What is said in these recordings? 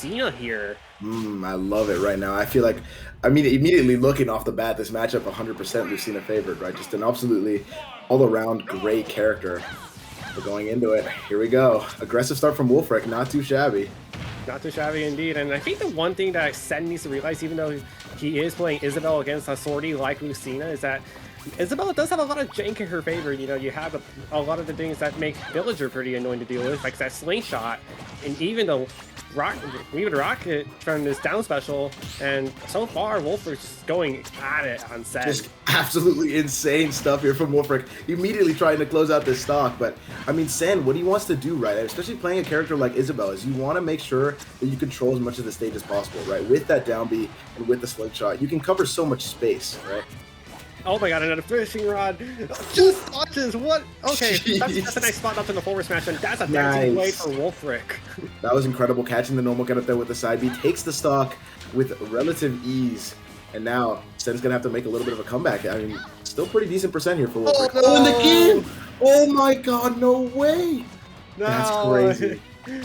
Lucina here. I love it right now. I feel like, I mean, immediately looking off the bat, this matchup 100% Lucina favored, right? Just an absolutely all-around great character. We're going into it. Here we go. Aggressive start from Wolfric, not too shabby. Not too shabby indeed. And I think the one thing that Sen needs to realize, even though he is playing Isabelle against a sortie like Lucina, is that Isabelle does have a lot of jank in her favor. You know, you have a lot of the things that make Villager pretty annoying to deal with, like that slingshot, and even the rocket from this down special. And so far, Wolfric's just going at it on Sen. Just absolutely insane stuff here from Wolfric. Immediately trying to close out this stock, but I mean, Sen, what he wants to do, right, especially playing a character like Isabelle, is you want to make sure that you control as much of the stage as possible, right? With that down B and with the slingshot, you can cover so much space, right? Oh my god, another fishing rod. Just touches, what? Okay, that's a nice spot up in the forward smash, and that's a dancing blade for Wolfric. That was incredible, catching the normal get up there with the side B, takes the stock with relative ease, and now Sen's gonna have to make a little bit of a comeback. I mean, still pretty decent percent here for Wolfric. Oh, no. And again! Oh my god, no way! No. That's crazy.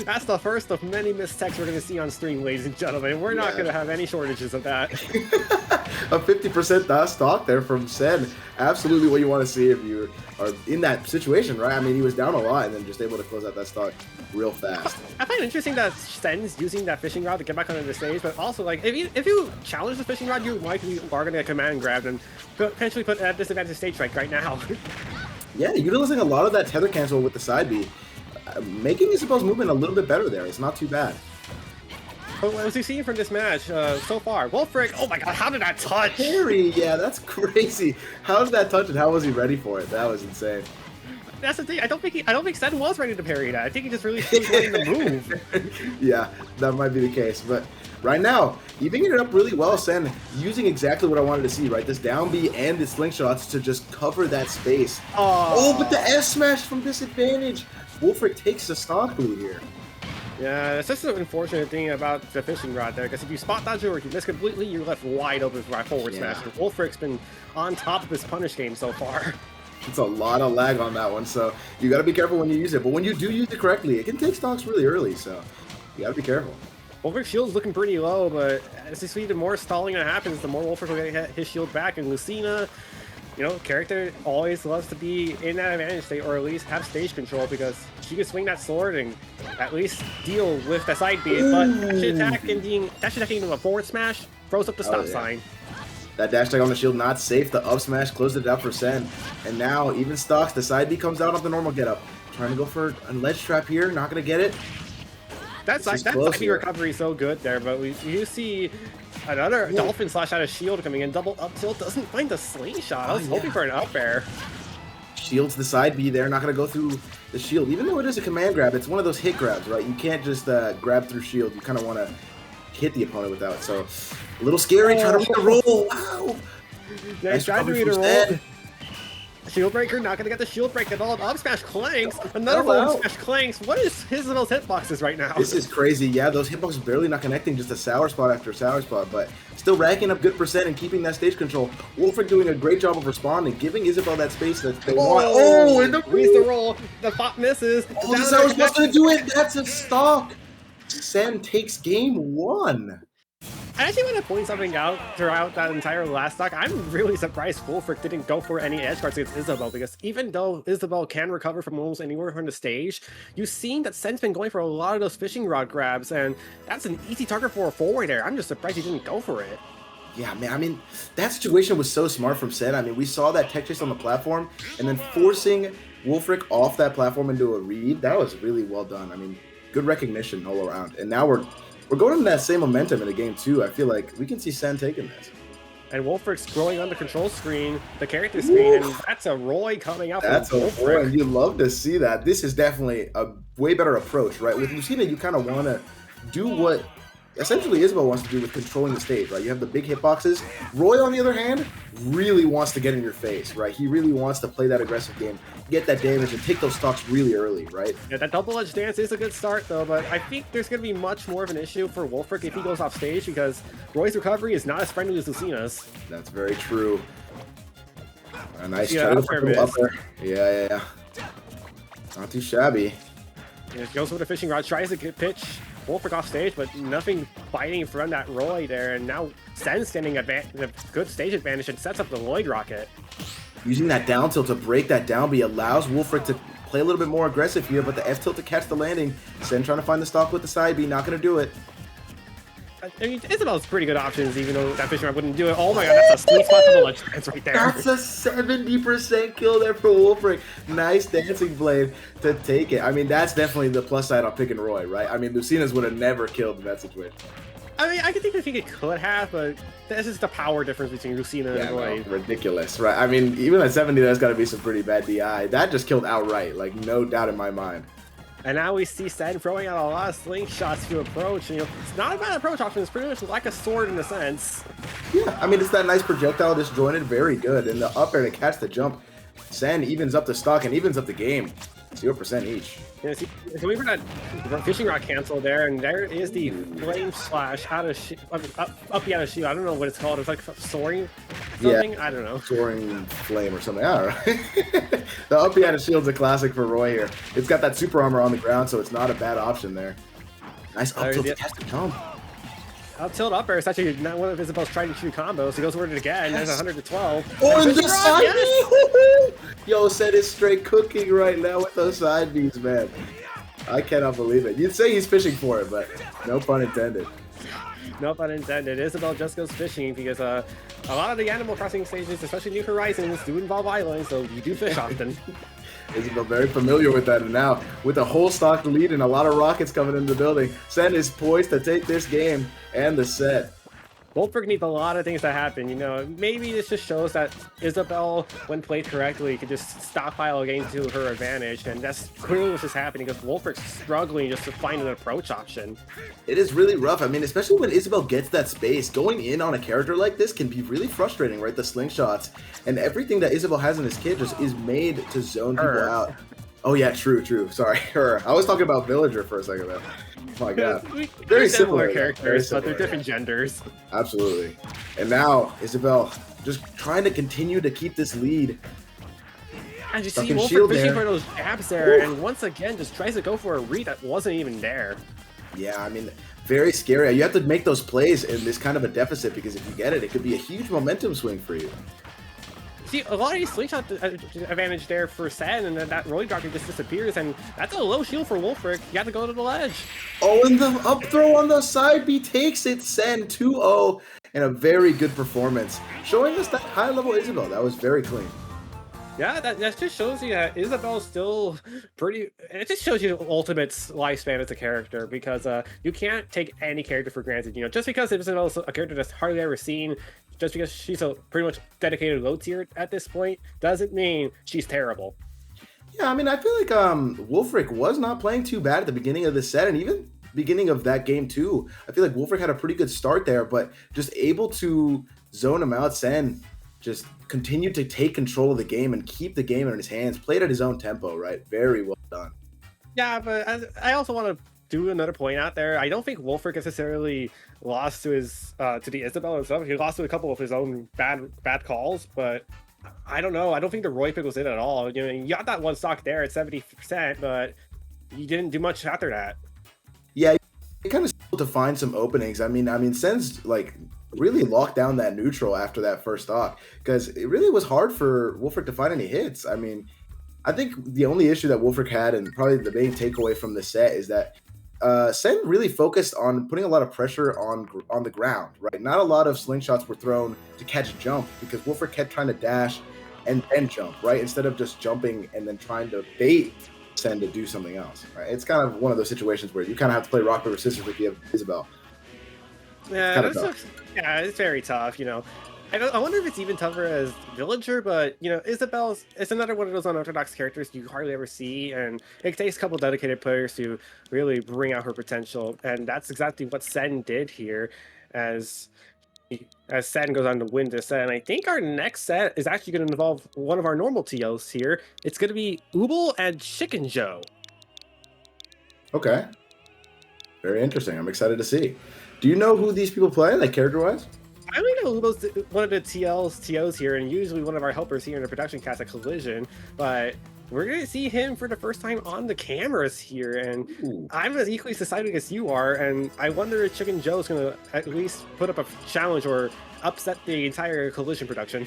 That's the first of many mistakes we're going to see on stream, ladies and gentlemen. We're not going to have any shortages of that. A 50% stock there from Sen. Absolutely what you want to see if you are in that situation, right? I mean, he was down a lot and then just able to close out that stock real fast. I find it interesting that Sen's using that fishing rod to get back onto the stage, but also, like, if you challenge the fishing rod, you likely are going to get command grabbed and potentially put at disadvantage stage strike right now. Yeah, utilizing a lot of that tether cancel with the side B. Making Isabelle's movement a little bit better there. It's not too bad. But as we've seen from this match so far, Wolfric, oh my god, how did that touch? Parry, yeah, that's crazy. How did that touch and how was he ready for it? That was insane. That's the thing. I don't think Sen was ready to parry that. I think he just really was wanting to move. Yeah, that might be the case. But right now, evening it up really well, Sen, using exactly what I wanted to see, right? This down B and the slingshots to just cover that space. Oh, but the S smash from disadvantage. Wolfric takes the stock lead here. Yeah, that's just the unfortunate thing about the fishing rod there, because if you spot dodge it or if you miss completely, you're left wide open for a forward smash. And Wolfric's been on top of his punish game so far. It's a lot of lag on that one, so you got to be careful when you use it. But when you do use it correctly, it can take stocks really early, so you got to be careful. Wolfric's shield's looking pretty low, but as you see, the more stalling that happens, the more Wolfric will get his shield back. And Lucina, you know, character always loves to be in that advantage state, or at least have stage control, because she can swing that sword and at least deal with the side B. But dash attack into a forward smash throws up the stop sign. That dash attack on the shield not safe. The up smash closed it out for Sen. And now even stocks, the side B comes out off the normal get up. Trying to go for a ledge trap here, not gonna get it. That side B recovery is so good there, but you see another dolphin slash out of shield coming in. Double up tilt doesn't find the slingshot. I was hoping for an up air. Shields the side B there, not gonna go through the shield. Even though it is a command grab, it's one of those hit grabs, right? You can't just grab through shield. You kind of want to hit the opponent without. So a little scary. Trying to read the roll. Wow. Nice trying to read a roll. Shield breaker, not gonna get the shield break at all. Up smash clanks. Another up smash clanks. What is Isabelle's hitboxes right now? This is crazy. Yeah, those hitboxes barely not connecting. Just a sour spot after sour spot, but still racking up good percent and keeping that stage control. Wolfric doing a great job of responding, giving Isabelle that space that they want. Oh, and reads the roll. The pop misses. Oh, the sour spot's gonna do it. That's a stock. Sen takes game one. I actually want to point something out throughout that entire last stock. I'm really surprised Wolfric didn't go for any edge guards against Isabelle, because even though Isabelle can recover from almost anywhere from the stage, you've seen that Sen's been going for a lot of those fishing rod grabs, and that's an easy target for a forward there. I'm just surprised he didn't go for it. Yeah, man, I mean, that situation was so smart from Sen. I mean, we saw that tech chase on the platform, and then forcing Wolfric off that platform into a read, that was really well done. I mean, good recognition all around. And now we're going in that same momentum in the game too. I feel like we can see Sen taking this. And Wolfric's scrolling on the control screen, the character screen, and that's a Roy coming out. That's a Roy, and you love to see that. This is definitely a way better approach, right? With Lucina, you kind of want to do what essentially Isabelle wants to do with controlling the stage, right? You have the big hitboxes. Roy, on the other hand, really wants to get in your face, right? He really wants to play that aggressive game, get that damage, and take those stocks really early, right? Yeah, that double-edged dance is a good start, though, but I think there's going to be much more of an issue for Wolfric if he goes off stage, because Roy's recovery is not as friendly as Lucina's. That's very true. A nice try to put him up there. Yeah. Not too shabby. Yeah, goes for the fishing rod, tries to get pitch Wolfric off stage, but nothing fighting from that Roy there. And now Sen standing a good stage advantage and sets up the Lloyd Rocket. Using that down tilt to break that down B allows Wolfric to play a little bit more aggressive here, but the F tilt to catch the landing. Sen trying to find the stock with the side B, not going to do it. I mean, Isabelle's pretty good options, even though that Fisherman wouldn't do it. Oh my god, that's a sweet spot for the ledge dance right there. That's a 70% kill there for Wolfric. Nice dancing blade to take it. I mean, that's definitely the plus side on picking Roy, right? I mean, Lucina's would have never killed in that situation. I mean, I could think it could have, but this is the power difference between Lucina and Roy. No, ridiculous, right? I mean, even at 70, there's got to be some pretty bad DI. That just killed outright, like, no doubt in my mind. And now we see Sen throwing out a lot of slingshots to approach. You know, it's not a bad approach option. It's pretty much like a sword in a sense. Yeah, I mean, it's that nice projectile disjointed, very good. And the up air to catch the jump. Sen evens up the stock and evens up the game. 0% each. Yeah, see, so we got that fishing rod cancel there, and there is the flame slash out of up out of shield. I don't know what it's called. It's like soaring something. Yeah, I don't know. Soaring flame or something. I don't know. The up out of shield's a classic for Roy here. It's got that super armor on the ground, so it's not a bad option there. Nice up tilt to catch the jump. Up tilt up air is actually not one of Isabelle's trying to shoot combos. He goes for it again. Yes. There's 100 to 12. Oh, and the side yes. Yo, Sen is straight cooking right now with those side Bs, man. I cannot believe it. You'd say he's fishing for it, but no pun intended. No pun intended. Isabelle just goes fishing because a lot of the Animal Crossing stages, especially New Horizons, do involve islands, so you do fish often. Isabelle very familiar with that, and now with a whole stock lead and a lot of rockets coming into the building, Sen is poised to take this game and the set. Wolfric needs a lot of things to happen, you know. Maybe this just shows that Isabelle, when played correctly, could just stockpile a game to her advantage, and that's clearly what's just happening because Wolfric's struggling just to find an approach option. It is really rough. I mean, especially when Isabelle gets that space, going in on a character like this can be really frustrating, right? The slingshots and everything that Isabelle has in his kit just is made to zone people out. Oh yeah, true. Sorry, her. I was talking about Villager for a second though. Oh my god. Very similar characters, but they're different genders. Absolutely. And now, Isabelle just trying to continue to keep this lead. And you see Wolfric fishing for those jabs there, and once again just tries to go for a read that wasn't even there. Yeah, I mean, very scary. You have to make those plays in this kind of a deficit because if you get it, it could be a huge momentum swing for you. See, a lot of these slingshot advantage there for Sen, and then that Roy Rocket just disappears, and that's a low shield for Wolfric. You have to go to the ledge. Oh, and the up throw on the side B takes it. Sen 2-0, and a very good performance, showing us that high-level Isabelle. That was very clean. Yeah, that just shows you that Isabelle's still pretty. It just shows you Ultimate's lifespan as a character because you can't take any character for granted. You know, just because Isabelle's a character that's hardly ever seen, just because she's a pretty much dedicated low tier at this point, doesn't mean she's terrible. Yeah, I mean, I feel like Wolfric was not playing too bad at the beginning of the set, and even beginning of that game too. I feel like Wolfric had a pretty good start there, but just able to zone him out. Sen just continued to take control of the game and keep the game in his hands. Played at his own tempo, right? Very well done. Yeah, but I also want to do another point out there. I don't think Wolfric necessarily lost to his to the Isabelle himself. He lost to a couple of his own bad calls, but I don't know. I don't think the Roy pick was in at all. You know, you got that one stock there at 70%, but you didn't do much after that. Yeah, you kind of struggled to find some openings. I mean, Sen's like really locked down that neutral after that first stock because it really was hard for Wolfric to find any hits. I mean, I think the only issue that Wolfric had, and probably the main takeaway from the set, is that Sen really focused on putting a lot of pressure on the ground, right? Not a lot of slingshots were thrown to catch a jump because Wolfric kept trying to dash and then jump, right? Instead of just jumping and then trying to bait Sen to do something else, right? It's kind of one of those situations where you kind of have to play rock, paper, scissors if you have Isabelle. Yeah, it's very tough, you know. I wonder if it's even tougher as Villager, but, you know, Isabelle's, it's another one of those unorthodox characters you hardly ever see, and it takes a couple dedicated players to really bring out her potential, and that's exactly what Sen did here, as Sen goes on to win this set. And I think our next set is actually going to involve one of our normal TLs here. It's going to be Ubel and Chicken Joe. Okay. Very interesting. I'm excited to see. Do you know who these people play, like character-wise? I only know Ubel's one of the TOs here, and usually one of our helpers here in the production cast at Collision, but we're gonna see him for the first time on the cameras here, and Ooh. I'm as equally excited as you are. And I wonder if Chicken Joe's gonna at least put up a challenge or upset the entire Collision production.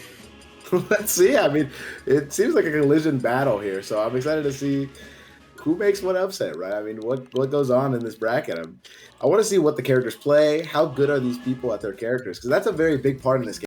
Let's see. I mean, it seems like a collision battle here, so I'm excited to see who makes what upset, right? I mean, what goes on in this bracket? I want to see what the characters play. How good are these people at their characters? Because that's a very big part in this game.